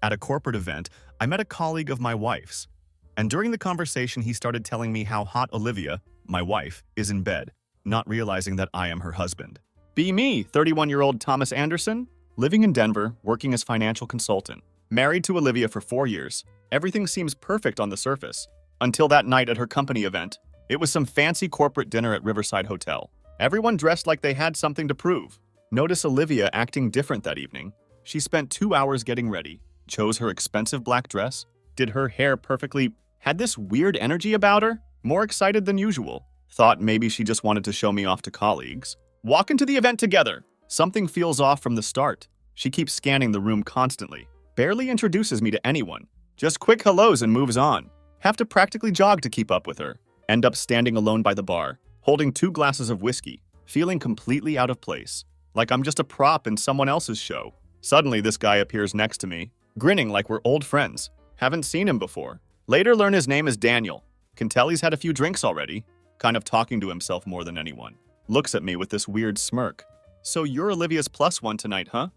At a corporate event, I met a colleague of my wife's, and during the conversation, he started telling me how hot Olivia, my wife, is in bed, not realizing that I am her husband. Be me, 31-year-old Thomas Anderson, living in Denver, working as financial consultant, married to Olivia for 4 years. Everything seems perfect on the surface, until that night at her company event. It was some fancy corporate dinner at Riverside Hotel. Everyone dressed like they had something to prove. Notice Olivia acting different that evening. She spent 2 hours getting ready, chose her expensive black dress, did her hair perfectly, had this weird energy about her, more excited than usual. Thought maybe she just wanted to show me off to colleagues. Walk into the event together. Something feels off from the start. She keeps scanning the room constantly, barely introduces me to anyone. Just quick hellos and moves on. Have to practically jog to keep up with her. End up standing alone by the bar, holding 2 glasses of whiskey, feeling completely out of place, like I'm just a prop in someone else's show. Suddenly, this guy appears next to me, grinning like we're old friends. Haven't seen him before. Later learn his name is Daniel. Can tell he's had a few drinks already, kind of talking to himself more than anyone. Looks at me with this weird smirk. So you're Olivia's +1 tonight, huh?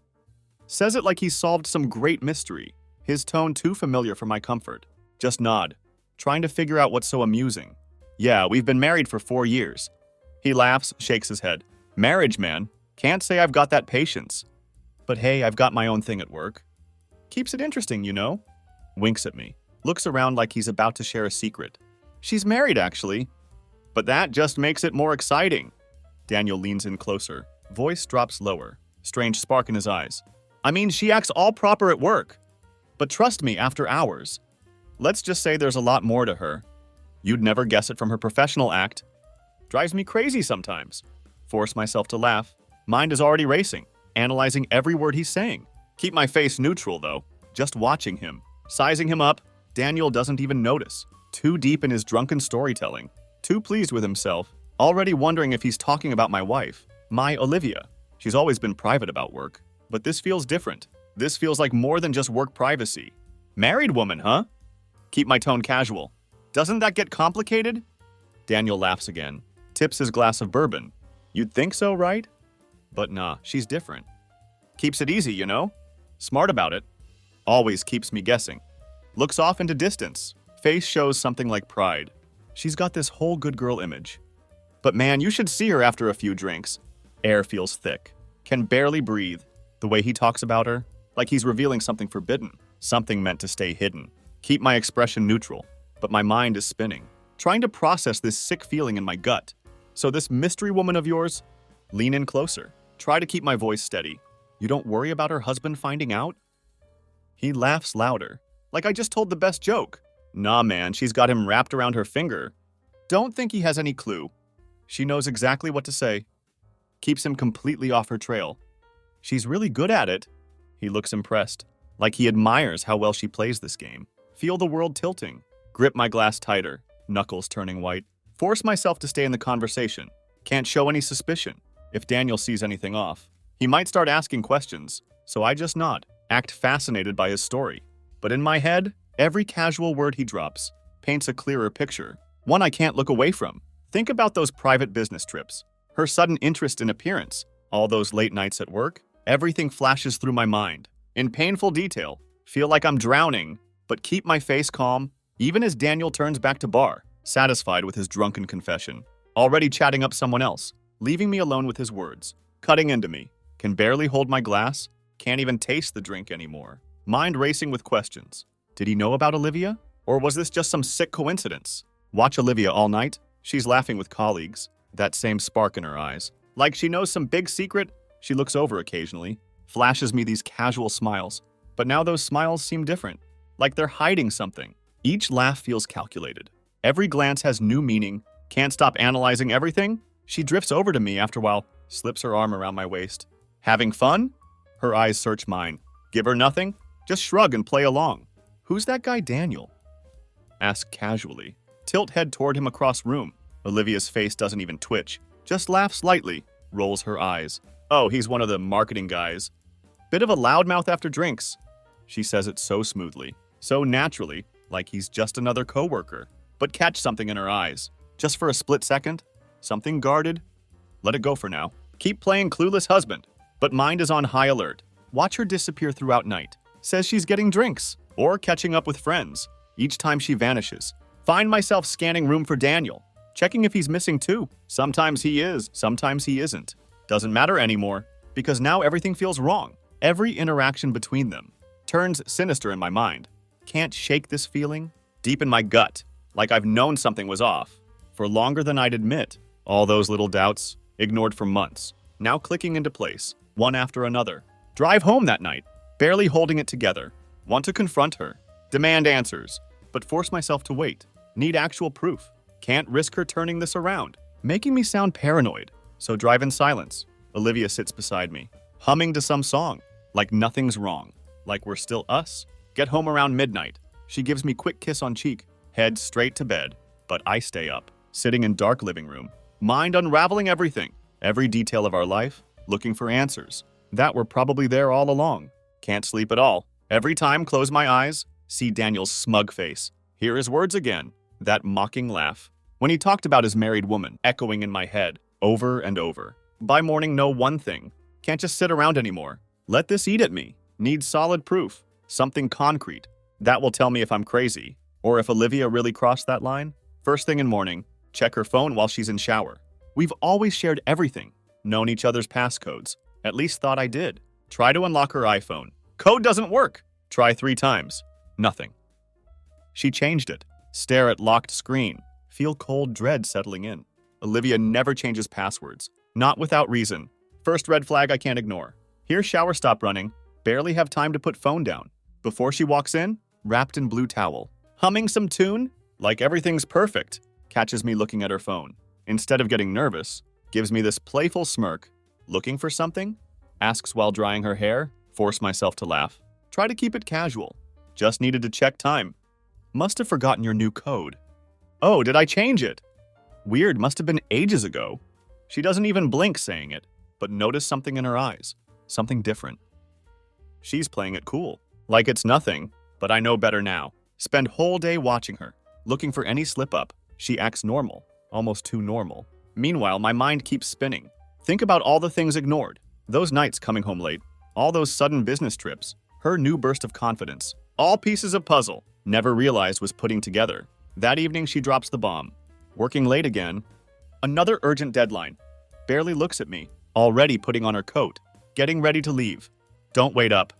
Says it like he's solved some great mystery. His tone too familiar for my comfort. Just nod, trying to figure out what's so amusing. Yeah, we've been married for 4 years. He laughs, shakes his head. Marriage, man. Can't say I've got that patience. But hey, I've got my own thing at work. Keeps it interesting, you know? Winks at me. Looks around like he's about to share a secret. She's married, actually. But that just makes it more exciting. Daniel leans in closer. Voice drops lower. Strange spark in his eyes. I mean, she acts all proper at work. But trust me, after hours. Let's just say there's a lot more to her. You'd never guess it from her professional act. Drives me crazy sometimes. Force myself to laugh. Mind is already racing, analyzing every word he's saying. Keep my face neutral, though. Just watching him. Sizing him up, Daniel doesn't even notice. Too deep in his drunken storytelling. Too pleased with himself. Already wondering if he's talking about my wife. My Olivia. She's always been private about work. But this feels different. This feels like more than just work privacy. Married woman, huh? Keep my tone casual. Doesn't that get complicated? Daniel laughs again. Tips his glass of bourbon. You'd think so, right? But nah, she's different. Keeps it easy, you know? Smart about it. Always keeps me guessing. Looks off into distance. Face shows something like pride. She's got this whole good girl image. But man, you should see her after a few drinks. Air feels thick. Can barely breathe. The way he talks about her, like he's revealing something forbidden. Something meant to stay hidden. Keep my expression neutral. But my mind is spinning. Trying to process this sick feeling in my gut. So this mystery woman of yours? Lean in closer. Try to keep my voice steady. You don't worry about her husband finding out? He laughs louder. Like I just told the best joke. Nah, man, she's got him wrapped around her finger. Don't think he has any clue. She knows exactly what to say. Keeps him completely off her trail. She's really good at it. He looks impressed. Like he admires how well she plays this game. Feel the world tilting. Grip my glass tighter. Knuckles turning white. Force myself to stay in the conversation. Can't show any suspicion. If Daniel sees anything off, he might start asking questions. So I just nod. Act fascinated by his story. But in my head, every casual word he drops paints a clearer picture. One I can't look away from. Think about those private business trips. Her sudden interest in appearance. All those late nights at work. Everything flashes through my mind. In painful detail. Feel like I'm drowning. But keep my face calm. Even as Daniel turns back to bar. Satisfied with his drunken confession. Already chatting up someone else. Leaving me alone with his words. Cutting into me. Can barely hold my glass. Can't even taste the drink anymore. Mind racing with questions. Did he know about Olivia? Or was this just some sick coincidence? Watch Olivia all night. She's laughing with colleagues. That same spark in her eyes. Like she knows some big secret. She looks over occasionally. Flashes me these casual smiles. But now those smiles seem different. Like they're hiding something. Each laugh feels calculated. Every glance has new meaning. Can't stop analyzing everything. She drifts over to me after a while. Slips her arm around my waist. Having fun? Her eyes search mine. Give her nothing? Just shrug and play along. Who's that guy Daniel? Ask casually. Tilt head toward him across room. Olivia's face doesn't even twitch. Just laughs lightly. Rolls her eyes. Oh, he's one of the marketing guys. Bit of a loudmouth after drinks. She says it so smoothly. So naturally, like he's just another coworker. But catch something in her eyes. Just for a split second. Something guarded. Let it go for now. Keep playing clueless husband. But mind is on high alert. Watch her disappear throughout night. Says she's getting drinks or catching up with friends. Each time she vanishes. Find myself scanning room for Daniel, checking if he's missing too. Sometimes he is, sometimes he isn't. Doesn't matter anymore, because now everything feels wrong. Every interaction between them turns sinister in my mind. Can't shake this feeling deep in my gut, like I've known something was off for longer than I'd admit. All those little doubts, ignored for months, now clicking into place, one after another. Drive home that night, barely holding it together. Want to confront her, demand answers, but force myself to wait. Need actual proof. Can't risk her turning this around, making me sound paranoid. So drive in silence. Olivia sits beside me, humming to some song, like nothing's wrong, like we're still us. Get home around midnight. She gives me quick kiss on cheek, head straight to bed, but I stay up, sitting in dark living room, mind unraveling everything, every detail of our life, looking for answers that were probably there all along. Can't sleep at all. Every time close my eyes, see Daniel's smug face, hear his words again, that mocking laugh. When he talked about his married woman, echoing in my head, over and over. By morning, know one thing. Can't just sit around anymore. Let this eat at me. Need solid proof. Something concrete. That will tell me if I'm crazy, or if Olivia really crossed that line. First thing in morning, check her phone while she's in shower. We've always shared everything. Known each other's passcodes. At least thought I did. Try to unlock her iPhone. Code doesn't work. Try 3 times. Nothing. She changed it. Stare at locked screen. Feel cold dread settling in. Olivia never changes passwords. Not without reason. First red flag I can't ignore. Hear shower stop running. Barely have time to put phone down. Before she walks in, wrapped in blue towel. Humming some tune, like everything's perfect. Catches me looking at her phone. Instead of getting nervous, gives me this playful smirk. Looking for something? Asks while drying her hair. Force myself to laugh. Try to keep it casual. Just needed to check time. Must have forgotten your new code. Oh, did I change it? Weird, must have been ages ago. She doesn't even blink saying it, but notice something in her eyes. Something different. She's playing it cool. Like it's nothing, but I know better now. Spend whole day watching her, looking for any slip up. She acts normal, almost too normal. Meanwhile, my mind keeps spinning. Think about all the things ignored. Those nights coming home late, all those sudden business trips, her new burst of confidence. All pieces of puzzle, never realized was putting together. That evening she drops the bomb. Working late again. Another urgent deadline. Barely looks at me, already putting on her coat, getting ready to leave. Don't wait up.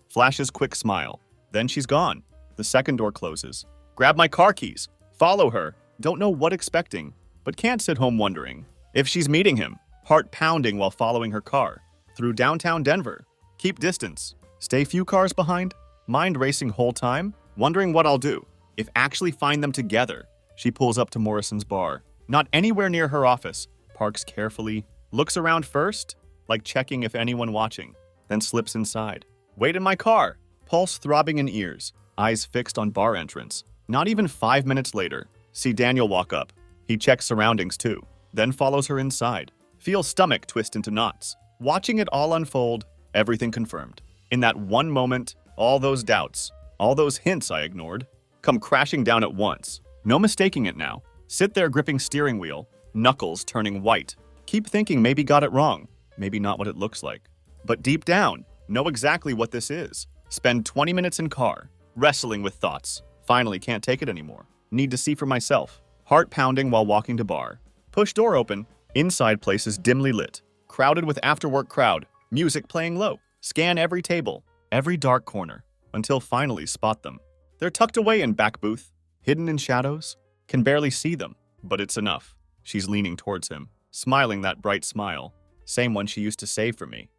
Flashes quick smile. Then she's gone. The second door closes. Grab my car keys. Follow her. Don't know what expecting, but can't sit home wondering if she's meeting him. Heart pounding while following her car. Through downtown Denver. Keep distance. Stay few cars behind. Mind racing whole time. Wondering what I'll do if actually find them together. She pulls up to Morrison's bar. Not anywhere near her office. Parks carefully. Looks around first, like checking if anyone watching. Then slips inside. Wait in my car. Pulse throbbing in ears. Eyes fixed on bar entrance. Not even 5 minutes later, see Daniel walk up. He checks surroundings too. Then follows her inside. Feels stomach twist into knots. Watching it all unfold, everything confirmed. In that one moment, all those doubts, all those hints I ignored, come crashing down at once. No mistaking it now. Sit there gripping steering wheel, knuckles turning white. Keep thinking maybe got it wrong, maybe not what it looks like. But deep down, know exactly what this is. Spend 20 minutes in car, wrestling with thoughts. Finally can't take it anymore. Need to see for myself. Heart pounding while walking to bar. Push door open. Inside place is dimly lit. Crowded with after-work crowd. Music playing low. Scan every table, every dark corner, until finally spot them. They're tucked away in back booth, hidden in shadows. Can barely see them, but it's enough. She's leaning towards him, smiling that bright smile. Same one she used to save for me.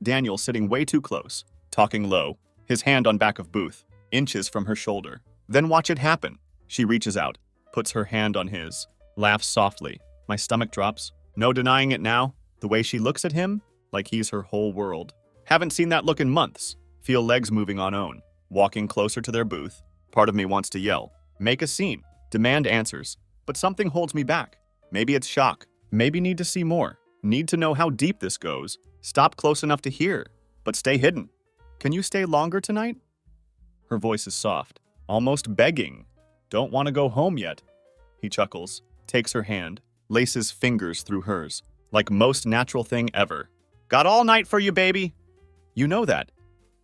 Daniel sitting way too close, talking low, his hand on back of booth, inches from her shoulder. Then watch it happen. She reaches out, puts her hand on his, laughs softly. My stomach drops. No denying it now. The way she looks at him, like he's her whole world. Haven't seen that look in months. Feel legs moving on own. Walking closer to their booth. Part of me wants to yell. Make a scene. Demand answers. But something holds me back. Maybe it's shock. Maybe need to see more. Need to know how deep this goes. Stop close enough to hear, but stay hidden. Can you stay longer tonight? Her voice is soft, almost begging. Don't want to go home yet. He chuckles, takes her hand, laces fingers through hers, like most natural thing ever. Got all night for you, baby. You know that.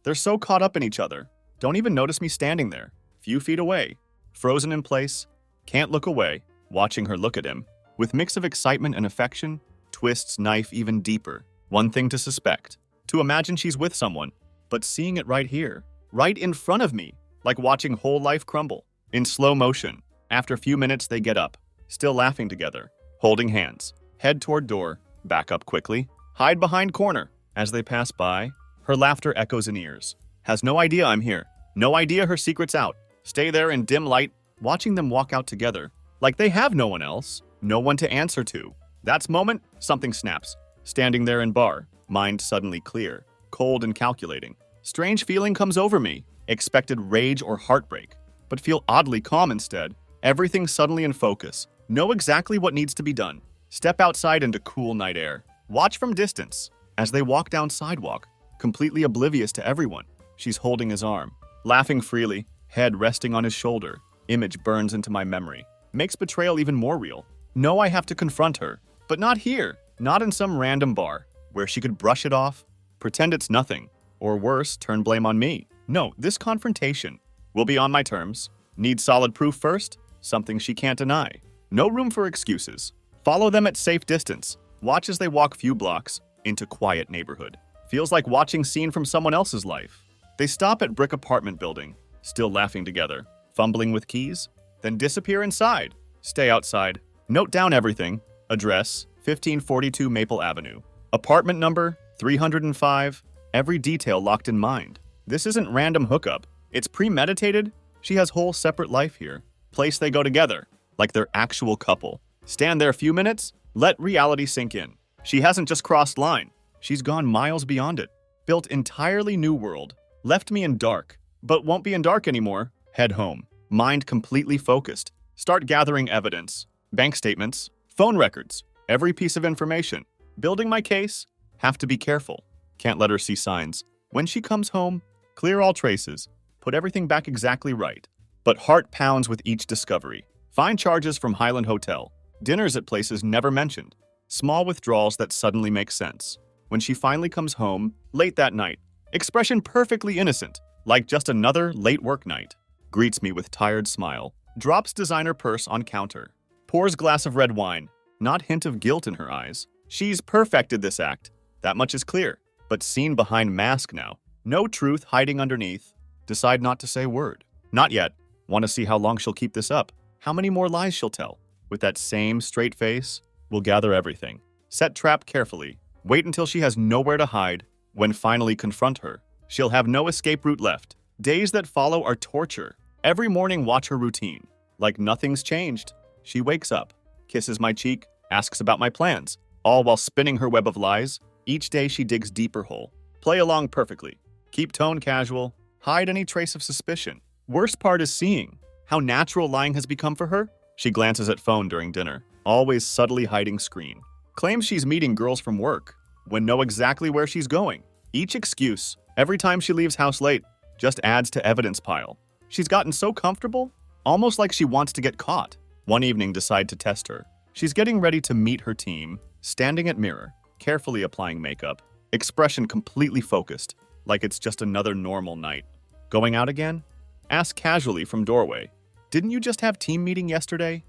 They're so caught up in each other. Don't even notice me standing there, few feet away, frozen in place, can't look away, watching her look at him. With mix of excitement and affection, twists knife even deeper. One thing to suspect, to imagine she's with someone, but seeing it right here, right in front of me, like watching whole life crumble. In slow motion, after a few minutes they get up, still laughing together, holding hands, head toward door, back up quickly, hide behind corner. As they pass by, her laughter echoes in ears. Has no idea I'm here, no idea her secret's out. Stay there in dim light, watching them walk out together, like they have no one else, no one to answer to. That's moment, something snaps. Standing there in bar, mind suddenly clear, cold and calculating. Strange feeling comes over me, expected rage or heartbreak, but feel oddly calm instead. Everything suddenly in focus. Know exactly what needs to be done. Step outside into cool night air. Watch from distance as they walk down sidewalk, completely oblivious to everyone. She's holding his arm, laughing freely, head resting on his shoulder. Image burns into my memory. Makes betrayal even more real. Know I have to confront her, but not here, not in some random bar, where she could brush it off, pretend it's nothing, or worse, turn blame on me. No, this confrontation will be on my terms. Need solid proof first, something she can't deny. No room for excuses. Follow them at safe distance. Watch as they walk few blocks into quiet neighborhood. Feels like watching scene from someone else's life. They stop at brick apartment building, still laughing together, fumbling with keys, then disappear inside. Stay outside. Note down everything. Address, 1542 Maple Avenue. Apartment number, 305. Every detail locked in mind. This isn't random hookup. It's premeditated. She has whole separate life here. Place they go together, like they're actual couple. Stand there a few minutes, let reality sink in. She hasn't just crossed line. She's gone miles beyond it. Built entirely new world. Left me in dark, but won't be in dark anymore. Head home. Mind completely focused. Start gathering evidence. Bank statements, phone records, every piece of information. Building my case, have to be careful. Can't let her see signs. When she comes home, clear all traces. Put everything back exactly right. But heart pounds with each discovery. Find charges from Highland Hotel. Dinners at places never mentioned. Small withdrawals that suddenly make sense. When she finally comes home, late that night, expression perfectly innocent, like just another late work night. Greets me with tired smile. Drops designer purse on counter. Pours glass of red wine. Not hint of guilt in her eyes. She's perfected this act. That much is clear. But seen behind mask now. No truth hiding underneath. Decide not to say word. Not yet. Want to see how long she'll keep this up. How many more lies she'll tell. With that same straight face, we'll gather everything. Set trap carefully. Wait until she has nowhere to hide. When finally confront her, she'll have no escape route left. Days that follow are torture. Every morning watch her routine. Like nothing's changed. She wakes up, kisses my cheek, asks about my plans, all while spinning her web of lies. Each day she digs deeper hole. Play along perfectly. Keep tone casual. Hide any trace of suspicion. Worst part is seeing how natural lying has become for her. She glances at phone during dinner, always subtly hiding screen. Claims she's meeting girls from work, when know exactly where she's going. Each excuse, every time she leaves house late, just adds to evidence pile. She's gotten so comfortable, almost like she wants to get caught. One evening decide to test her. She's getting ready to meet her team, standing at mirror, carefully applying makeup, expression completely focused, like it's just another normal night. Going out again? Ask casually from doorway. Didn't you just have team meeting yesterday?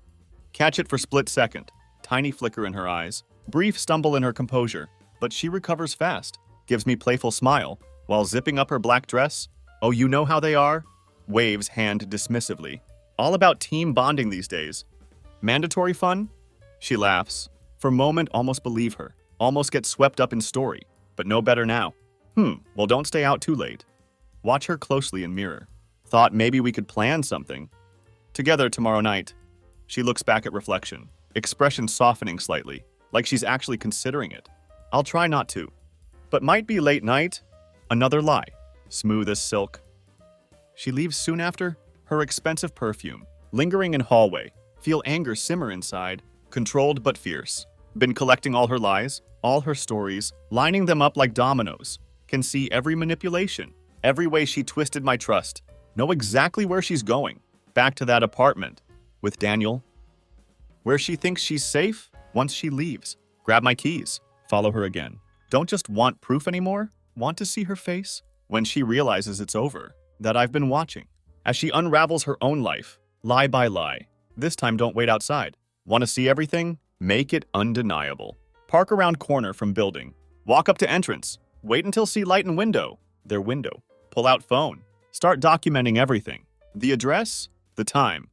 Catch it for split second. Tiny flicker in her eyes. Brief stumble in her composure. But she recovers fast. Gives me playful smile. While zipping up her black dress. Oh, you know how they are? Waves hand dismissively. All about team bonding these days. Mandatory fun? She laughs. For a moment, almost believe her. Almost get swept up in story. But no better now. Well, don't stay out too late. Watch her closely in mirror. Thought maybe we could plan something. Together tomorrow night. She looks back at reflection. Expression softening slightly, like she's actually considering it. I'll try not to. But might be late night. Another lie. Smooth as silk. She leaves soon after. Her expensive perfume. Lingering in hallway. Feel anger simmer inside. Controlled but fierce. Been collecting all her lies, all her stories, lining them up like dominoes. Can see every manipulation. Every way she twisted my trust. Know exactly where she's going. Back to that apartment. With Daniel. Where she thinks she's safe once she leaves. Grab my keys. Follow her again. Don't just want proof anymore. Want to see her face? when she realizes it's over, that I've been watching. As she unravels her own life, lie by lie. This time don't wait outside. Want to see everything? Make it undeniable. Park around corner from building. Walk up to entrance. Wait until see light and window. Their window. Pull out phone. Start documenting everything. The address? The time.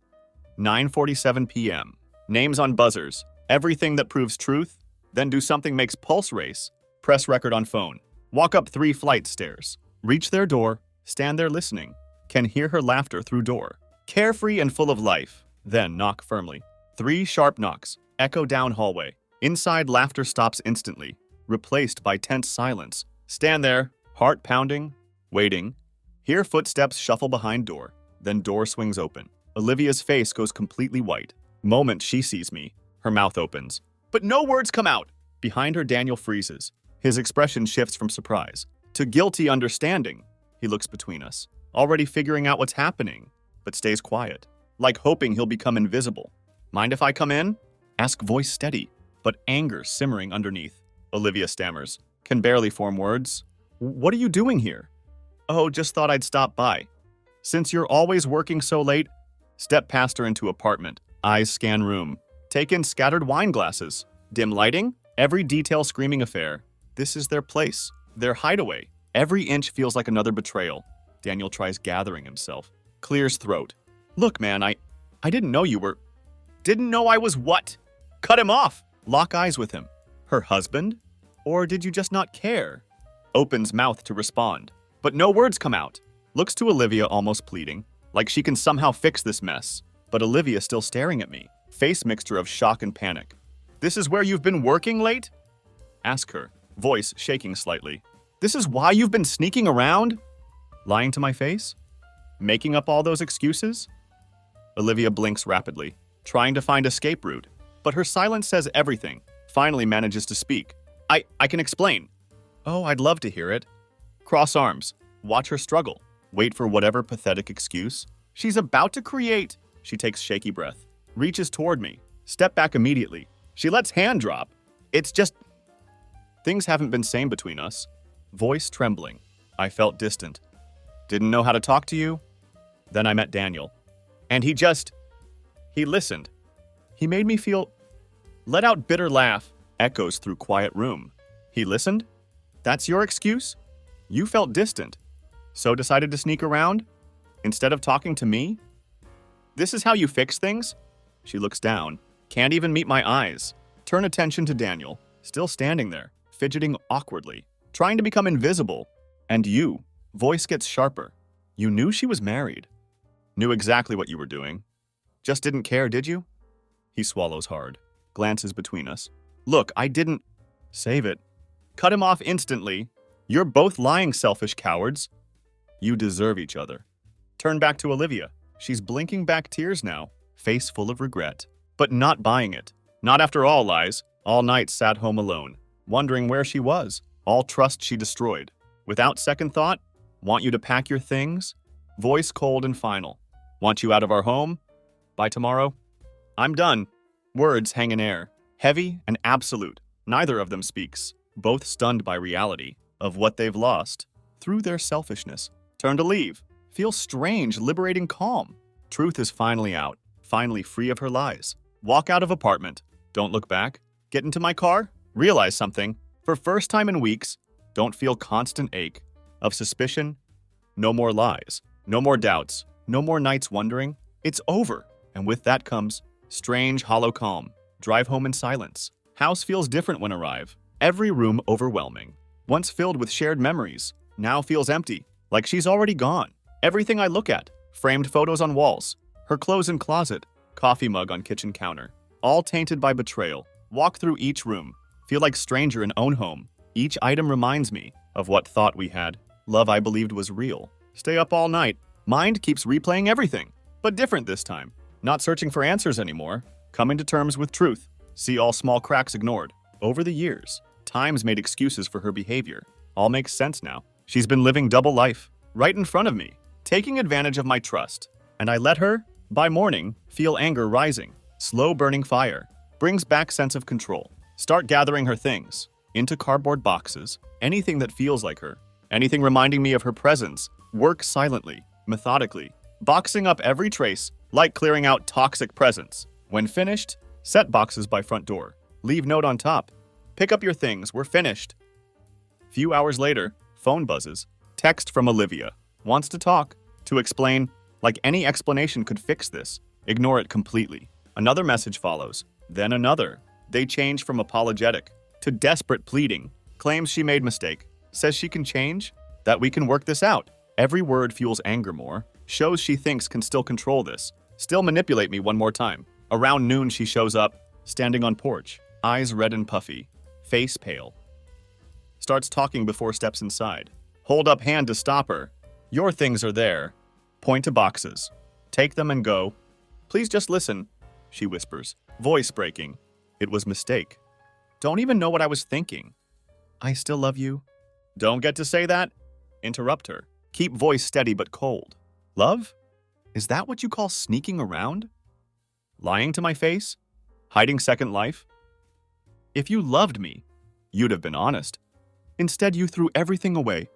9:47 p.m. Names on buzzers. Everything that proves truth. Then do something makes pulse race. Press record on phone. Walk up 3 flight stairs. Reach their door. Stand there listening. Can hear her laughter through door. Carefree and full of life. Then knock firmly. 3 sharp knocks. Echo down hallway. Inside laughter stops instantly. Replaced by tense silence. Stand there. Heart pounding. Waiting. Hear footsteps shuffle behind door. Then door swings open. Olivia's face goes completely white. Moment she sees me. Her mouth opens. But no words come out. Behind her, Daniel freezes. His expression shifts from surprise to guilty understanding. He looks between us, already figuring out what's happening, but stays quiet, like hoping he'll become invisible. Mind if I come in? Ask voice steady, but anger simmering underneath. Olivia stammers, can barely form words. What are you doing here? Oh, just thought I'd stop by. Since you're always working so late, step past her into apartment. Eyes scan room. Take in scattered wine glasses. Dim lighting, every detail screaming affair. This is their place, their hideaway. Every inch feels like another betrayal. Daniel tries gathering himself. Clears throat. Look, man, I didn't know you were... Didn't know I was what? Cut him off. Lock eyes with him. Her husband? Or did you just not care? Opens mouth to respond. But no words come out. Looks to Olivia almost pleading, like she can somehow fix this mess. But Olivia still staring at me. Face mixture of shock and panic. This is where you've been working late? Ask her, voice shaking slightly. This is why you've been sneaking around? Lying to my face? Making up all those excuses? Olivia blinks rapidly, trying to find escape route, but her silence says everything. Finally manages to speak. I can explain. Oh, I'd love to hear it. Cross arms, watch her struggle, wait for whatever pathetic excuse she's about to create. She takes shaky breath, reaches toward me, step back immediately. She lets hand drop. It's just... Things haven't been same between us. Voice trembling. I felt distant. Didn't know how to talk to you. Then I met Daniel. And he listened. He made me feel... Let out bitter laugh. Echoes through quiet room. He listened? That's your excuse? You felt distant. So decided to sneak around? Instead of talking to me? This is how you fix things? She looks down. Can't even meet my eyes. Turn attention to Daniel, still standing there, fidgeting awkwardly, trying to become invisible. And you, voice gets sharper. You knew she was married. Knew exactly what you were doing. Just didn't care, did you? He swallows hard, glances between us. Look, I didn't... Save it. Cut him off instantly. You're both lying, selfish cowards. You deserve each other. Turn back to Olivia. She's blinking back tears now, face full of regret. But not buying it. Not after all lies. All night sat home alone, wondering where she was. All trust she destroyed. Without second thought, want you to pack your things? Voice cold and final. Want you out of our home? By tomorrow? I'm done. Words hang in air. Heavy and absolute. Neither of them speaks. Both stunned by reality of what they've lost. Through their selfishness. Turn to leave. Feel strange, liberating calm. Truth is finally out. Finally free of her lies. Walk out of apartment. Don't look back. Get into my car. Realize something. For first time in weeks, don't feel constant ache of suspicion. No more lies. No more doubts. No more nights wondering. It's over. And with that comes strange, hollow calm. Drive home in silence. House feels different when arrive. Every room overwhelming. Once filled with shared memories, now feels empty, like she's already gone. Everything I look at, framed photos on walls, her clothes in closet, coffee mug on kitchen counter, all tainted by betrayal. Walk through each room, feel like stranger in own home. Each item reminds me of what thought we had. Love I believed was real. Stay up all night. Mind keeps replaying everything, but different this time. Not searching for answers anymore. Coming to terms with truth. See all small cracks ignored. Over the years, time's made excuses for her behavior. All makes sense now. She's been living double life, right in front of me, taking advantage of my trust. And I let her, by morning, feel anger rising. Slow burning fire. Brings back sense of control. Start gathering her things. Into cardboard boxes. Anything that feels like her. Anything reminding me of her presence. Work silently, methodically, boxing up every trace, like clearing out toxic presence. When finished, set boxes by front door. Leave note on top. Pick up your things, we're finished. Few hours later, phone buzzes. Text from Olivia. Wants to talk. To explain, like any explanation could fix this. Ignore it completely. Another message follows. Then another. They change from apologetic to desperate pleading. Claims she made mistake. Says she can change. That we can work this out. Every word fuels anger more. Shows she thinks can still control this. Still manipulate me one more time. Around noon she shows up, standing on porch. Eyes red and puffy. Face pale. Starts talking before steps inside. Hold up hand to stop her. Your things are there. Point to boxes. Take them and go. Please just listen, she whispers, voice breaking. It was mistake. Don't even know what I was thinking. I still love you. Don't get to say that. Interrupt her. Keep voice steady but cold. Love? Is that what you call sneaking around? Lying to my face? Hiding second life? If you loved me, you'd have been honest. Instead, you threw everything away.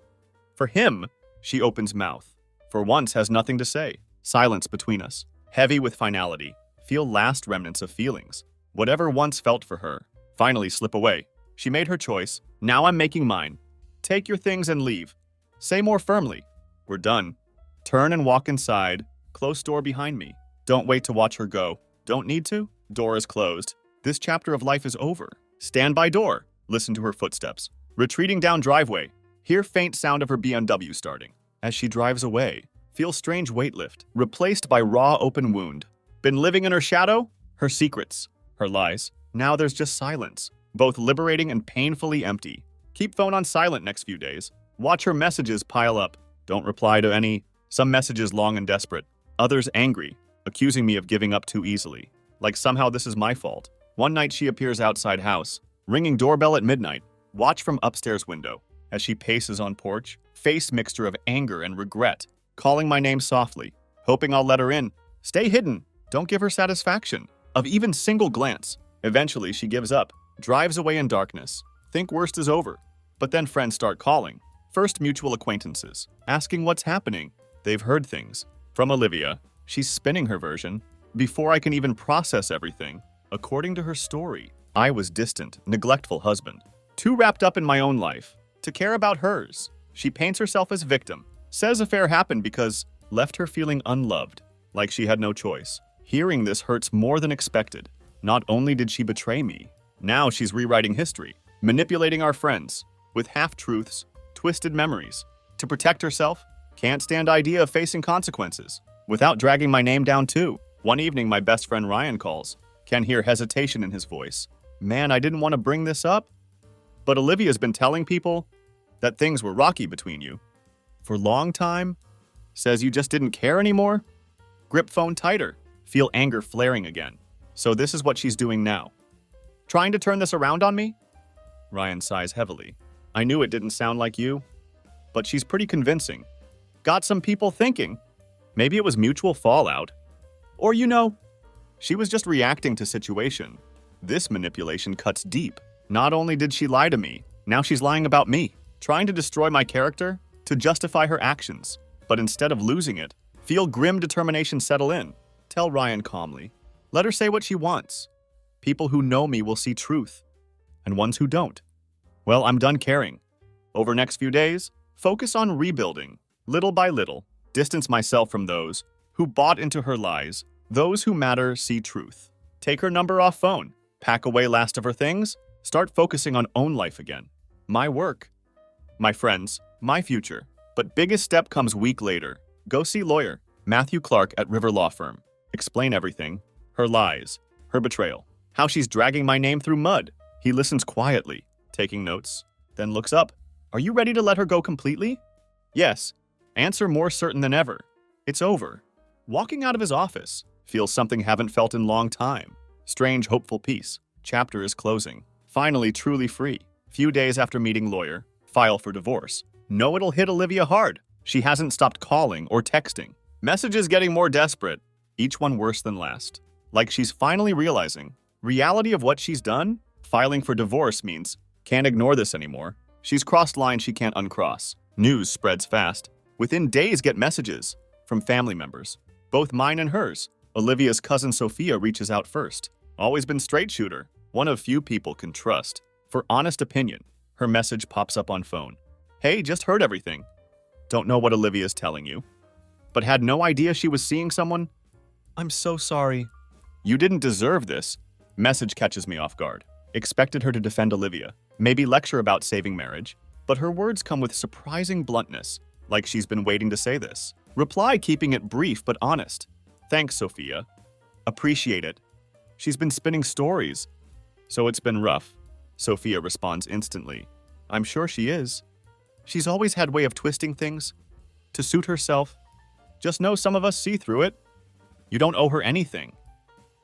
For him, she opens mouth. For once has nothing to say. Silence between us. Heavy with finality. Feel last remnants of feelings. Whatever once felt for her. Finally slip away. She made her choice. Now I'm making mine. Take your things and leave. Say more firmly. We're done. Turn and walk inside. Close door behind me. Don't wait to watch her go. Don't need to? Door is closed. This chapter of life is over. Stand by door. Listen to her footsteps. Retreating down driveway. Hear faint sound of her BMW starting. As she drives away, feel strange weight lift. Replaced by raw open wound. Been living in her shadow? Her secrets. Her lies. Now there's just silence. Both liberating and painfully empty. Keep phone on silent next few days. Watch her messages pile up. Don't reply to any. Some messages long and desperate. Others angry, accusing me of giving up too easily. Like somehow this is my fault. One night she appears outside house, ringing doorbell at midnight. Watch from upstairs window. As she paces on porch, face mixture of anger and regret. Calling my name softly, hoping I'll let her in. Stay hidden. Don't give her satisfaction of even single glance. Eventually she gives up, drives away in darkness. Think worst is over. But then friends start calling. First mutual acquaintances, asking what's happening. They've heard things. From Olivia, she's spinning her version. Before I can even process everything, according to her story, I was distant, neglectful husband. Too wrapped up in my own life to care about hers. She paints herself as victim. Says affair happened because left her feeling unloved, like she had no choice. Hearing this hurts more than expected. Not only did she betray me, now she's rewriting history, manipulating our friends with half-truths, twisted memories. To protect herself, can't stand idea of facing consequences without dragging my name down too. One evening, my best friend Ryan calls. Can hear hesitation in his voice. Man, I didn't want to bring this up, but Olivia's been telling people that things were rocky between you. For long time, says you just didn't care anymore. Grip phone tighter, feel anger flaring again. So this is what she's doing now. Trying to turn this around on me? Ryan sighs heavily. I knew it didn't sound like you, but she's pretty convincing. Got some people thinking. Maybe it was mutual fallout. Or, she was just reacting to situation. This manipulation cuts deep. Not only did she lie to me, now she's lying about me, trying to destroy my character to justify her actions. But instead of losing it, feel grim determination settle in. Tell Ryan calmly. Let her say what she wants. People who know me will see truth, and ones who don't. Well, I'm done caring. Over next few days, focus on rebuilding, little by little. Distance myself from those who bought into her lies. Those who matter see truth. Take her number off phone. Pack away last of her things. Start focusing on own life again. My work. My friends. My future. But biggest step comes week later. Go see lawyer. Matthew Clark at River Law Firm. Explain everything. Her lies. Her betrayal. How she's dragging my name through mud. He listens quietly, taking notes, then looks up. Are you ready to let her go completely? Yes. Answer more certain than ever. It's over. Walking out of his office. Feels something haven't felt in long time. Strange, hopeful peace. Chapter is closing. Finally truly free. Few days after meeting lawyer. File for divorce. Know it'll hit Olivia hard. She hasn't stopped calling or texting. Messages getting more desperate. Each one worse than last. Like she's finally realizing. Reality of what she's done? Filing for divorce means can't ignore this anymore. She's crossed lines she can't uncross. News spreads fast. Within days, get messages from family members, both mine and hers. Olivia's cousin Sophia reaches out first. Always been straight shooter, one of few people can trust. For honest opinion, her message pops up on phone. Hey, just heard everything. Don't know what Olivia's telling you, but had no idea she was seeing someone? I'm so sorry. You didn't deserve this. Message catches me off guard. Expected her to defend Olivia, maybe lecture about saving marriage, but her words come with surprising bluntness, like she's been waiting to say this. Reply keeping it brief but honest. Thanks, Sophia. Appreciate it. She's been spinning stories, so it's been rough. Sophia responds instantly. I'm sure she is. She's always had way of twisting things to suit herself. Just know some of us see through it. You don't owe her anything.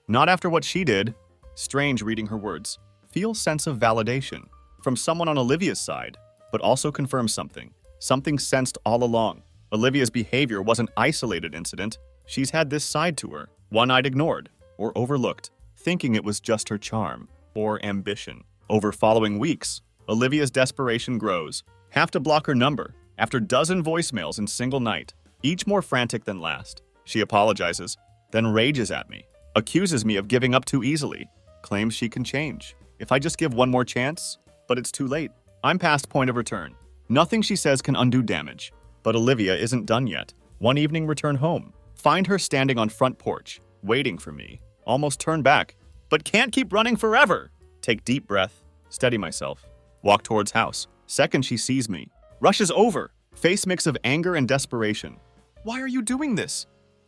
Not after what she did. Strange reading her words. Feel sense of validation from someone on Olivia's side, but also confirms something. Something sensed all along. Olivia's behavior wasn't an isolated incident. She's had this side to her, one I'd ignored or overlooked, thinking it was just her charm or ambition. Over following weeks, Olivia's desperation grows. Have to block her number after dozen voicemails in single night, each more frantic than last. She apologizes, then rages at me, accuses me of giving up too easily, claims she can change if I just give one more chance, but it's too late. I'm past point of return. Nothing she says can undo damage, but Olivia isn't done yet. One evening, return home. Find her standing on front porch, waiting for me. Almost turn back, but can't keep running forever. Take deep breath, steady myself, walk towards house. Second she sees me, rushes over, face mix of anger and desperation. Why are you doing this?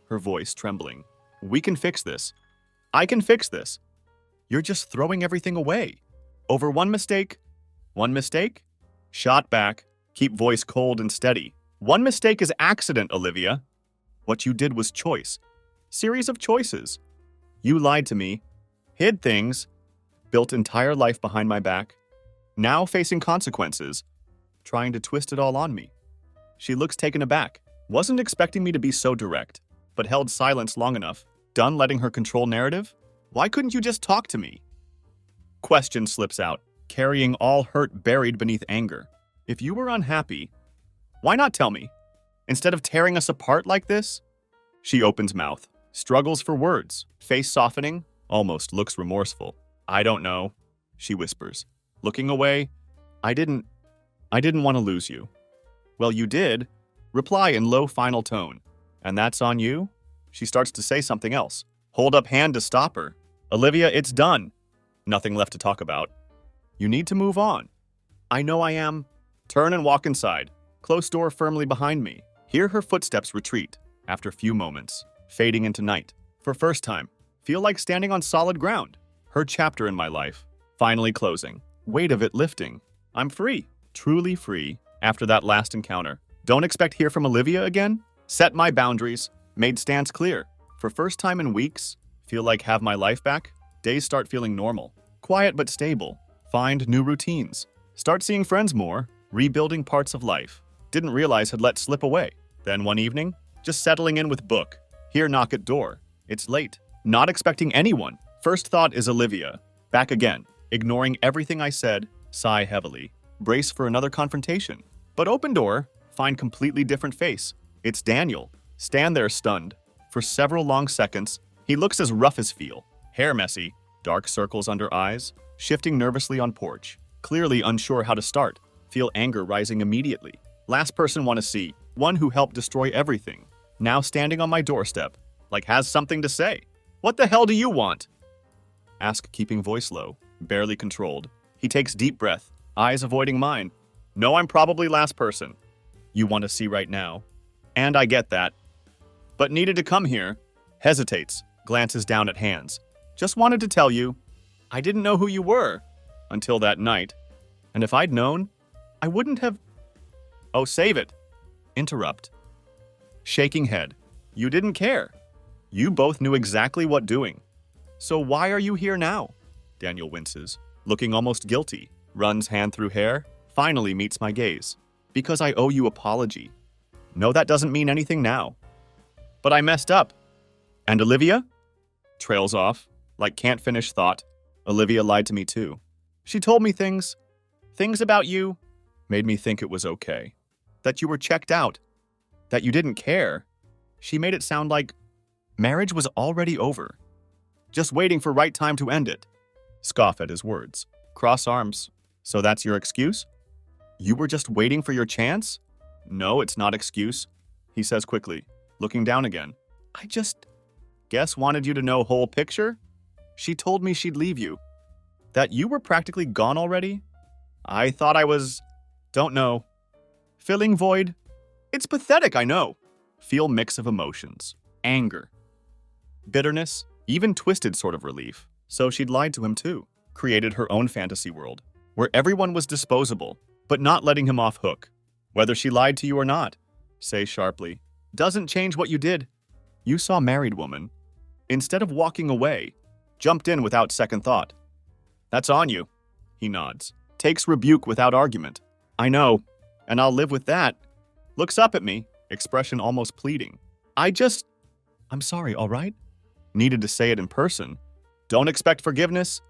Her voice trembling. We can fix this. I can fix this. You're just throwing everything away. Over one mistake? One mistake? Shot back, keep voice cold and steady. One mistake is accident, Olivia. What you did was choice. Series of choices. You lied to me, hid things, built entire life behind my back, now facing consequences, trying to twist it all on me. She looks taken aback. Wasn't expecting me to be so direct, but held silence long enough. Done letting her control narrative? Why couldn't you just talk to me? Question slips out, carrying all hurt buried beneath anger. If you were unhappy, why not tell me? Instead of tearing us apart like this? She opens mouth, struggles for words, face softening, almost looks remorseful. I don't know, she whispers. Looking away, I didn't want to lose you. Well, you did. Reply in low final tone. And that's on you? She starts to say something else. Hold up hand to stop her. Olivia, it's done. Nothing left to talk about. You need to move on. I know I am. Turn and walk inside. Close door firmly behind me. Hear her footsteps retreat after few moments, fading into night. For first time, feel like standing on solid ground. Her chapter in my life, finally closing. Weight of it lifting. I'm free, truly free, after that last encounter. Don't expect hear from Olivia again? Set my boundaries, made stance clear. For first time in weeks, feel like have my life back. Days start feeling normal, quiet but stable. Find new routines. Start seeing friends more, rebuilding parts of life. Didn't realize had let slip away. Then one evening, just settling in with book. Hear knock at door. It's late. Not expecting anyone. First thought is Olivia. Back again. Ignoring everything I said, sigh heavily. Brace for another confrontation. But open door, find completely different face. It's Daniel. Stand there stunned. For several long seconds, he looks as rough as feel. Hair messy, dark circles under eyes, shifting nervously on porch. Clearly unsure how to start. Feel anger rising immediately. Last person want to see. One who helped destroy everything. Now standing on my doorstep, like has something to say. What the hell do you want? Ask keeping voice low, barely controlled. He takes deep breath, eyes avoiding mine. No, I'm probably last person. You want to see right now. And I get that. But needed to come here. Hesitates, glances down at hands. Just wanted to tell you, I didn't know who you were until that night. And if I'd known, I wouldn't have... Oh, save it. Interrupt. Shaking head. You didn't care. You both knew exactly what doing. So why are you here now? Daniel winces, looking almost guilty. Runs hand through hair, finally meets my gaze. Because I owe you apology. No, that doesn't mean anything now. But I messed up. And Olivia? Trails off, like can't finish thought. Olivia lied to me too. She told me things about you, made me think it was okay. that you were checked out, that you didn't care. She made it sound like marriage was already over, just waiting for right time to end it. Scoff at his words. Cross arms. So that's your excuse? You were just waiting for your chance? No, it's not excuse, he says quickly, looking down again. I just guess wanted you to know whole picture? She told me she'd leave you. That you were practically gone already? I thought I was, don't know. Filling void? It's pathetic, I know. Feel mix of emotions. Anger. Bitterness. Even twisted sort of relief. So she'd lied to him too. Created her own fantasy world, where everyone was disposable, but not letting him off hook. Whether she lied to you or not, say sharply, doesn't change what you did. You saw married woman. Instead of walking away, jumped in without second thought. That's on you, he nods. Takes rebuke without argument. I know, and I'll live with that. Looks up at me, expression almost pleading. I'm sorry, all right? Needed to say it in person. Don't expect forgiveness,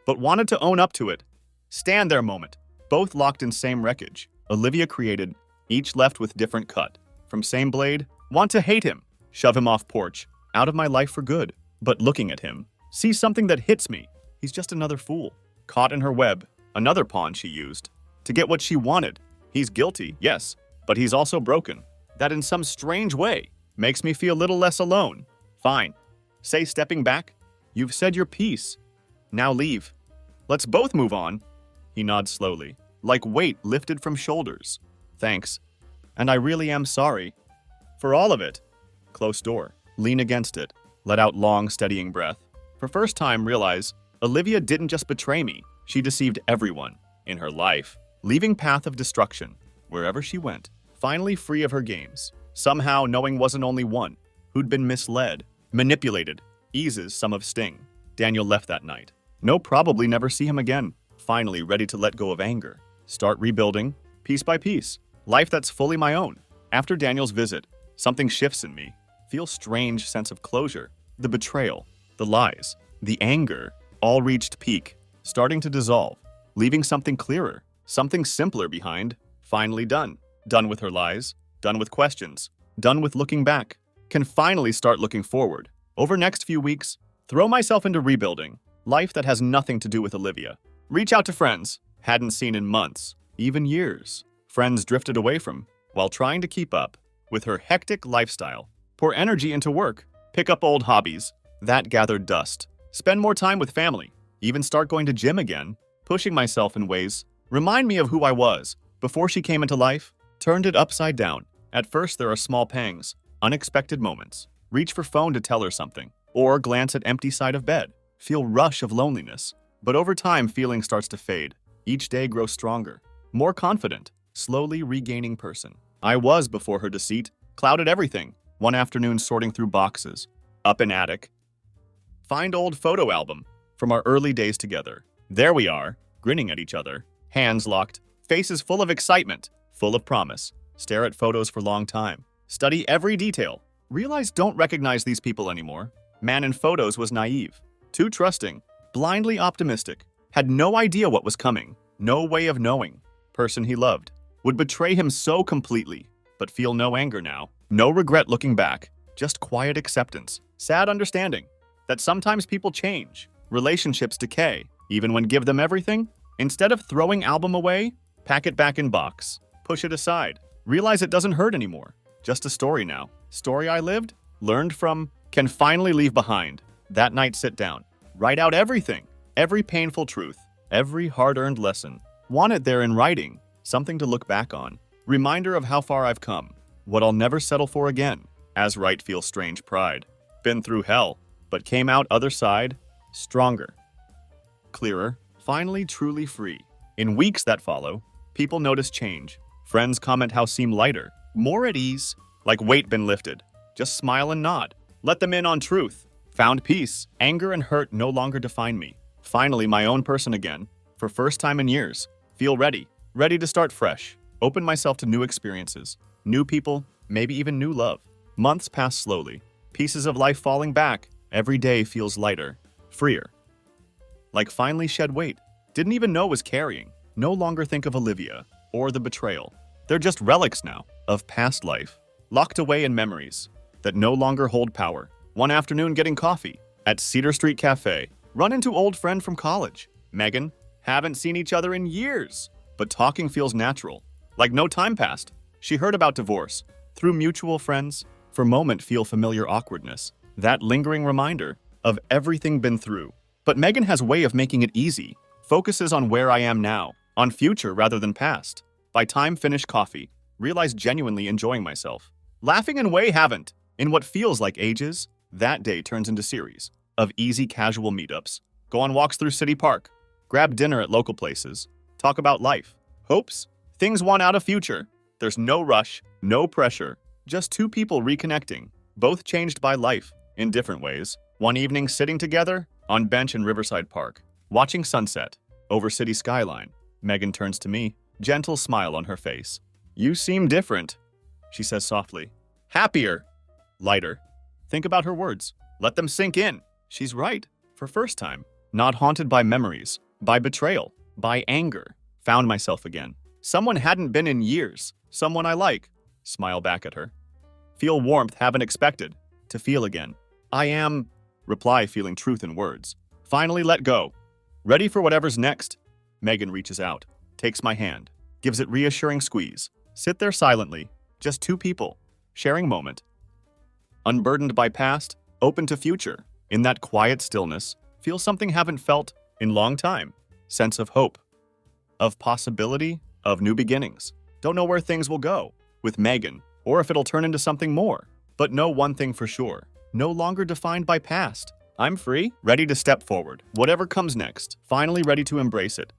but wanted to own up to it. Stand there moment. Both locked in same wreckage. Olivia created, each left with different cut. From same blade, want to hate him. Shove him off porch, out of my life for good. But looking at him, see something that hits me. He's just another fool. Caught in her web, another pawn she used. To get what she wanted. He's guilty, yes, but he's also broken. That in some strange way makes me feel a little less alone. Fine. Say stepping back, you've said your piece. Now leave. Let's both move on. He nods slowly, like weight lifted from shoulders. Thanks. And I really am sorry. For all of it. Close door. Lean against it. Let out long, steadying breath. For first time realize, Olivia didn't just betray me. She deceived everyone in her life, leaving path of destruction wherever she went. Finally free of her games. Somehow knowing wasn't only one who'd been misled, manipulated, eases some of sting. Daniel left that night. No, probably never see him again. Finally ready to let go of anger. Start rebuilding, piece by piece. Life that's fully my own. After Daniel's visit, something shifts in me. Feel strange sense of closure. The betrayal, the lies, the anger, all reached peak. Starting to dissolve. Leaving something clearer, something simpler behind. Finally done. Done with her lies. Done with questions. Done with looking back. Can finally start looking forward. Over next few weeks, throw myself into rebuilding. Life that has nothing to do with Olivia. Reach out to friends. Hadn't seen in months, even years. Friends drifted away from, while trying to keep up with her hectic lifestyle. Pour energy into work. Pick up old hobbies. That gathered dust. Spend more time with family. Even start going to gym again. Pushing myself in ways. Remind me of who I was before she came into life. Turned it upside down. At first there are small pangs. Unexpected moments. Reach for phone to tell her something. Or glance at empty side of bed. Feel rush of loneliness. But over time, feeling starts to fade. Each day grows stronger. More confident. Slowly regaining person. I was before her deceit. Clouded everything. One afternoon sorting through boxes. Up in attic. Find old photo album from our early days together. There we are, grinning at each other. Hands locked. Faces full of excitement. Full of promise. Stare at photos for long time. Study every detail. Realize don't recognize these people anymore. Man in photos was naive. Too trusting. Blindly optimistic. Had no idea what was coming. No way of knowing. Person he loved. Would betray him so completely. But feel no anger now. No regret looking back. Just quiet acceptance. Sad understanding. That sometimes people change. Relationships decay. Even when give them everything. Instead of throwing album away, pack it back in box. Push it aside. Realize it doesn't hurt anymore. Just a story now. Story I lived, learned from, can finally leave behind. That night sit down. Write out everything. Every painful truth. Every hard-earned lesson. Want it there in writing. Something to look back on. Reminder of how far I've come. What I'll never settle for again. As right feels strange pride. Been through hell, but came out other side. Stronger. Clearer. Finally truly free. In weeks that follow, people notice change. Friends comment how seem lighter. More at ease. Like weight been lifted. Just smile and nod. Let them in on truth. Found peace. Anger and hurt no longer define me. Finally my own person again. For first time in years. Feel ready. Ready to start fresh. Open myself to new experiences. New people. Maybe even new love. Months pass slowly. Pieces of life falling back. Every day feels lighter. Freer. Like finally shed weight. Didn't even know was carrying. No longer think of Olivia. Or the betrayal. They're just relics now of past life, locked away in memories that no longer hold power. One afternoon getting coffee at Cedar Street Cafe, run into old friend from college. Megan, haven't seen each other in years, but talking feels natural, like no time passed. She heard about divorce through mutual friends. For moment feel familiar awkwardness, that lingering reminder of everything been through. But Megan has way of making it easy, focuses on where I am now, on future rather than past. By time finish coffee, realize genuinely enjoying myself. Laughing and way haven't. In what feels like ages, that day turns into series of easy casual meetups. Go on walks through City Park, grab dinner at local places, talk about life, hopes, things want out of future. There's no rush, no pressure, just two people reconnecting, both changed by life in different ways. One evening sitting together on bench in Riverside Park, watching sunset over city skyline. Megan turns to me, gentle smile on her face. You seem different, she says softly. Happier, lighter. Think about her words. Let them sink in. She's right. For first time, not haunted by memories, by betrayal, by anger. Found myself again. Someone hadn't been in years. Someone I like. Smile back at her. Feel warmth haven't expected. To feel again. I am. Reply feeling truth in words. Finally let go. Ready for whatever's next. Megan reaches out, takes my hand, gives it reassuring squeeze. Sit there silently. Just two people. Sharing moment. Unburdened by past, open to future. In that quiet stillness, feel something haven't felt in long time. Sense of hope, of possibility, of new beginnings. Don't know where things will go with Megan, or if it'll turn into something more. But know one thing for sure, no longer defined by past. I'm free, ready to step forward. Whatever comes next, finally ready to embrace it.